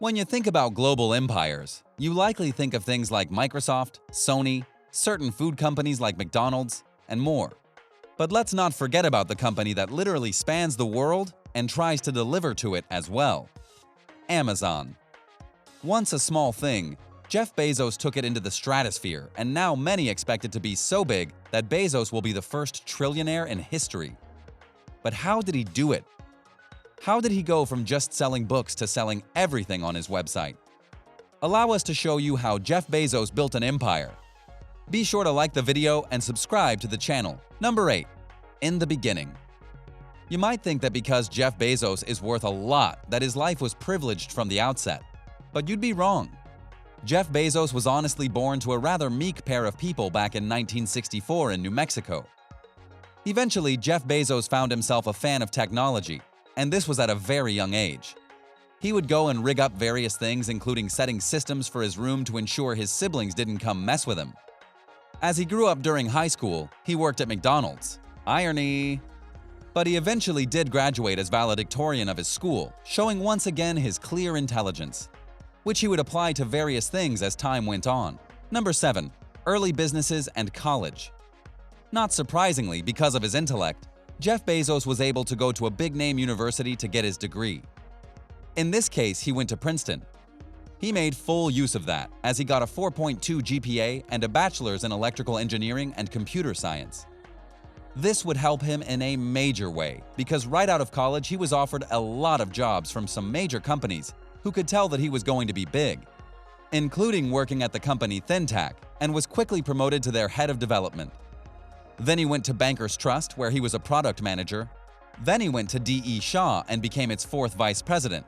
When you think about global empires, you likely think of things like Microsoft, Sony, certain food companies like McDonald's, and more. But let's not forget about the company that literally spans the world and tries to deliver to it as well: Amazon. Once a small thing, Jeff Bezos took it into the stratosphere, and now many expect it to be so big that Bezos will be the first trillionaire in history. But how did he do it? How did he go from just selling books to selling everything on his website? Allow us to show you how Jeff Bezos built an empire. Be sure to like the video and subscribe to the channel. Number 8. In the beginning. You might think that because Jeff Bezos is worth a lot, that his life was privileged from the outset. But you'd be wrong. Jeff Bezos was honestly born to a rather meek pair of people back in 1964 in New Mexico. Eventually, Jeff Bezos found himself a fan of technology, and this was at a very young age. He would go and rig up various things, including setting systems for his room to ensure his siblings didn't come mess with him. As he grew up during high school, he worked at McDonald's. Irony! But he eventually did graduate as valedictorian of his school, showing once again his clear intelligence, which he would apply to various things as time went on. Number 7. Early businesses and college. Not surprisingly, because of his intellect, Jeff Bezos was able to go to a big-name university to get his degree. In this case, he went to Princeton. He made full use of that, as he got a 4.2 GPA and a bachelor's in electrical engineering and computer science. This would help him in a major way, because right out of college he was offered a lot of jobs from some major companies who could tell that he was going to be big, including working at the company ThinTac, and was quickly promoted to their head of development. Then he went to Bankers Trust, where he was a product manager. Then he went to D.E. Shaw and became its 4th vice president.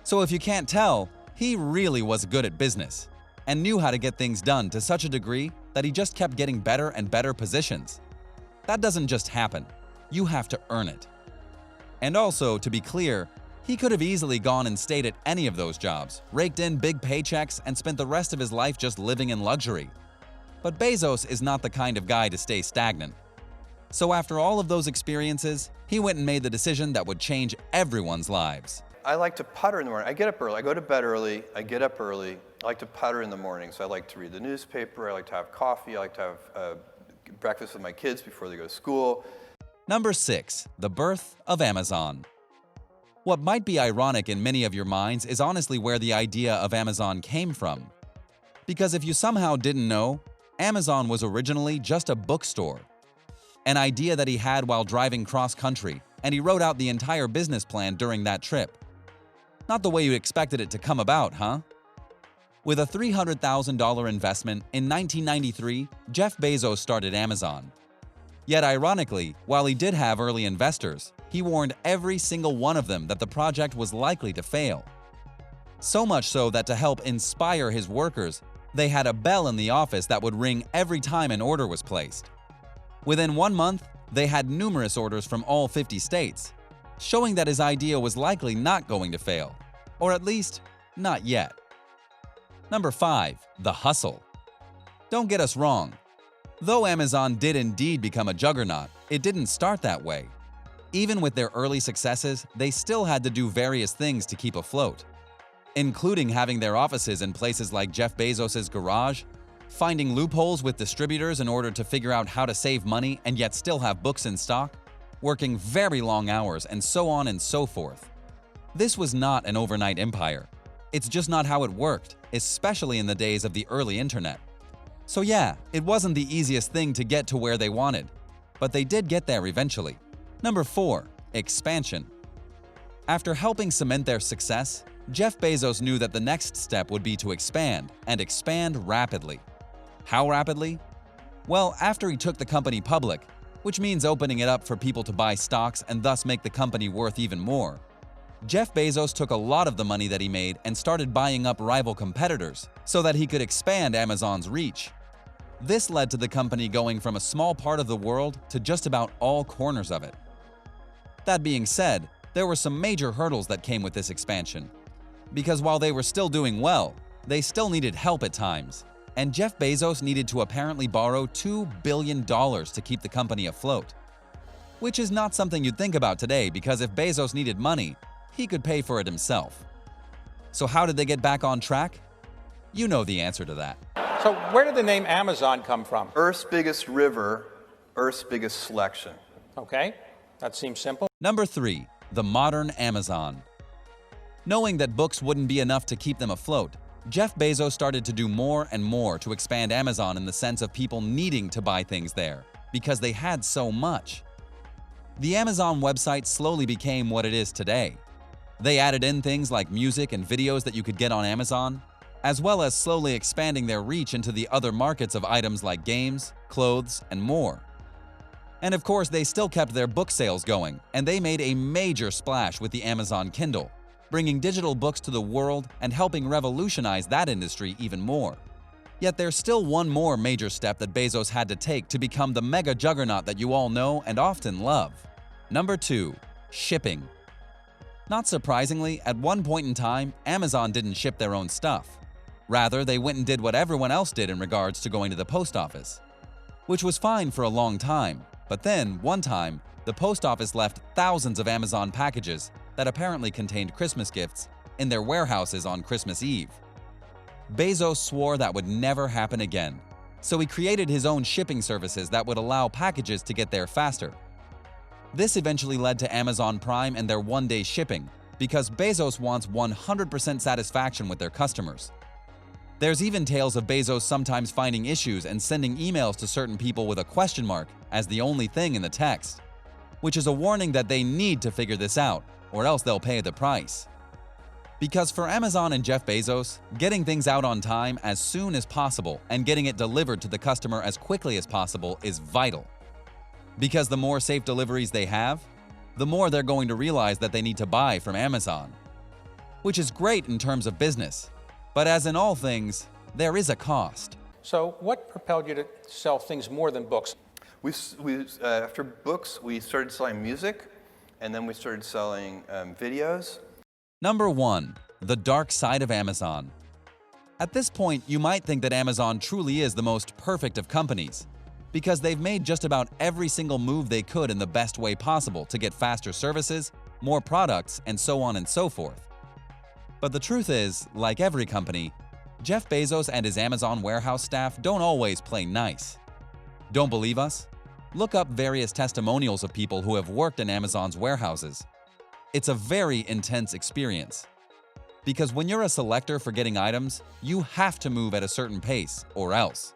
So if you can't tell, he really was good at business and knew how to get things done to such a degree that he just kept getting better and better positions. That doesn't just happen. You have to earn it. And also, to be clear, he could have easily gone and stayed at any of those jobs, raked in big paychecks, and spent the rest of his life just living in luxury. But Bezos is not the kind of guy to stay stagnant. So after all of those experiences, he went and made the decision that would change everyone's lives. I like to putter in the morning. I get up early. I go to bed early. I get up early. I like to putter in the morning. So I like to read the newspaper. I like to have coffee. I like to have breakfast with my kids before they go to school. Number 6. The birth of Amazon. What might be ironic in many of your minds is honestly where the idea of Amazon came from. Because if you somehow didn't know, Amazon was originally just a bookstore. An idea that he had while driving cross-country, and he wrote out the entire business plan during that trip. Not the way you expected it to come about, huh? With a $300,000 investment, in 1993, Jeff Bezos started Amazon. Yet ironically, while he did have early investors, he warned every single one of them that the project was likely to fail. So much so that to help inspire his workers, they had a bell in the office that would ring every time an order was placed. Within 1 month, they had numerous orders from all 50 states, showing that his idea was likely not going to fail, or at least, not yet. Number 5. The hustle. Don't get us wrong. Though Amazon did indeed become a juggernaut, it didn't start that way. Even with their early successes, they still had to do various things to keep afloat, including having their offices in places like Jeff Bezos' garage, finding loopholes with distributors in order to figure out how to save money and yet still have books in stock, working very long hours, and so on and so forth. This was not an overnight empire. It's just not how it worked, especially in the days of the early internet. So yeah, it wasn't the easiest thing to get to where they wanted, but they did get there eventually. Number 4. Expansion. After helping cement their success, Jeff Bezos knew that the next step would be to expand, and expand rapidly. How rapidly? Well, after he took the company public, which means opening it up for people to buy stocks and thus make the company worth even more, Jeff Bezos took a lot of the money that he made and started buying up rival competitors so that he could expand Amazon's reach. This led to the company going from a small part of the world to just about all corners of it. That being said, there were some major hurdles that came with this expansion. Because while they were still doing well, they still needed help at times, and Jeff Bezos needed to apparently borrow $2 billion to keep the company afloat. Which is not something you'd think about today, because if Bezos needed money, he could pay for it himself. So how did they get back on track? You know the answer to that. So where did the name Amazon come from? Earth's biggest river, Earth's biggest selection. Okay, that seems simple. Number 3. The modern Amazon. Knowing that books wouldn't be enough to keep them afloat, Jeff Bezos started to do more and more to expand Amazon in the sense of people needing to buy things there, because they had so much. The Amazon website slowly became what it is today. They added in things like music and videos that you could get on Amazon, as well as slowly expanding their reach into the other markets of items like games, clothes, and more. And of course, they still kept their book sales going, and they made a major splash with the Amazon Kindle, bringing digital books to the world and helping revolutionize that industry even more. Yet there's still one more major step that Bezos had to take to become the mega juggernaut that you all know and often love. Number 2. Shipping. Not surprisingly, at one point in time, Amazon didn't ship their own stuff. Rather, they went and did what everyone else did in regards to going to the post office, which was fine for a long time. But then, one time, the post office left thousands of Amazon packages that apparently contained Christmas gifts in their warehouses on Christmas Eve. Bezos swore that would never happen again, so he created his own shipping services that would allow packages to get there faster. This eventually led to Amazon Prime and their one-day shipping, because Bezos wants 100% satisfaction with their customers. There's even tales of Bezos sometimes finding issues and sending emails to certain people with a question mark as the only thing in the text, which is a warning that they need to figure this out, or else they'll pay the price. Because for Amazon and Jeff Bezos, getting things out on time as soon as possible and getting it delivered to the customer as quickly as possible is vital. Because the more safe deliveries they have, the more they're going to realize that they need to buy from Amazon. Which is great in terms of business, but as in all things, there is a cost. So what propelled you to sell things more than books? After books, we started selling music, and then we started selling videos. Number 1. The dark side of Amazon. At this point, you might think that Amazon truly is the most perfect of companies, because they've made just about every single move they could in the best way possible to get faster services, more products, and so on and so forth. But the truth is, like every company, Jeff Bezos and his Amazon warehouse staff don't always play nice. Don't believe us? Look up various testimonials of people who have worked in Amazon's warehouses. It's a very intense experience. Because when you're a selector for getting items, you have to move at a certain pace, or else.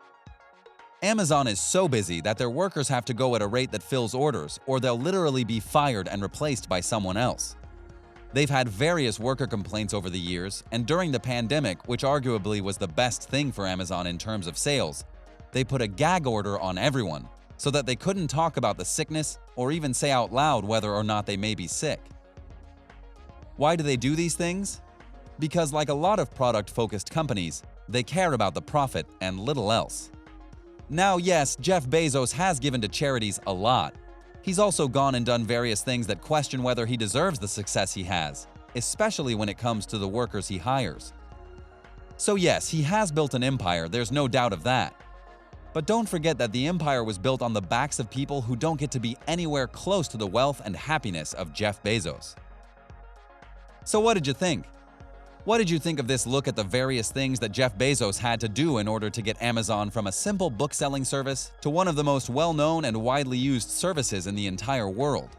Amazon is so busy that their workers have to go at a rate that fills orders, or they'll literally be fired and replaced by someone else. They've had various worker complaints over the years, and during the pandemic, which arguably was the best thing for Amazon in terms of sales, they put a gag order on everyone so that they couldn't talk about the sickness or even say out loud whether or not they may be sick. Why do they do these things? Because like a lot of product-focused companies, they care about the profit and little else. Now, yes, Jeff Bezos has given to charities a lot. He's also gone and done various things that question whether he deserves the success he has, especially when it comes to the workers he hires. So yes, he has built an empire, there's no doubt of that. But don't forget that the empire was built on the backs of people who don't get to be anywhere close to the wealth and happiness of Jeff Bezos. So what did you think? What did you think of this look at the various things that Jeff Bezos had to do in order to get Amazon from a simple book-selling service to one of the most well-known and widely used services in the entire world?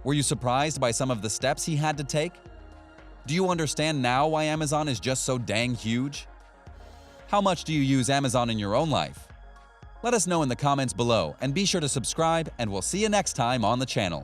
Were you surprised by some of the steps he had to take? Do you understand now why Amazon is just so dang huge? How much do you use Amazon in your own life? Let us know in the comments below, and be sure to subscribe, and we'll see you next time on the channel.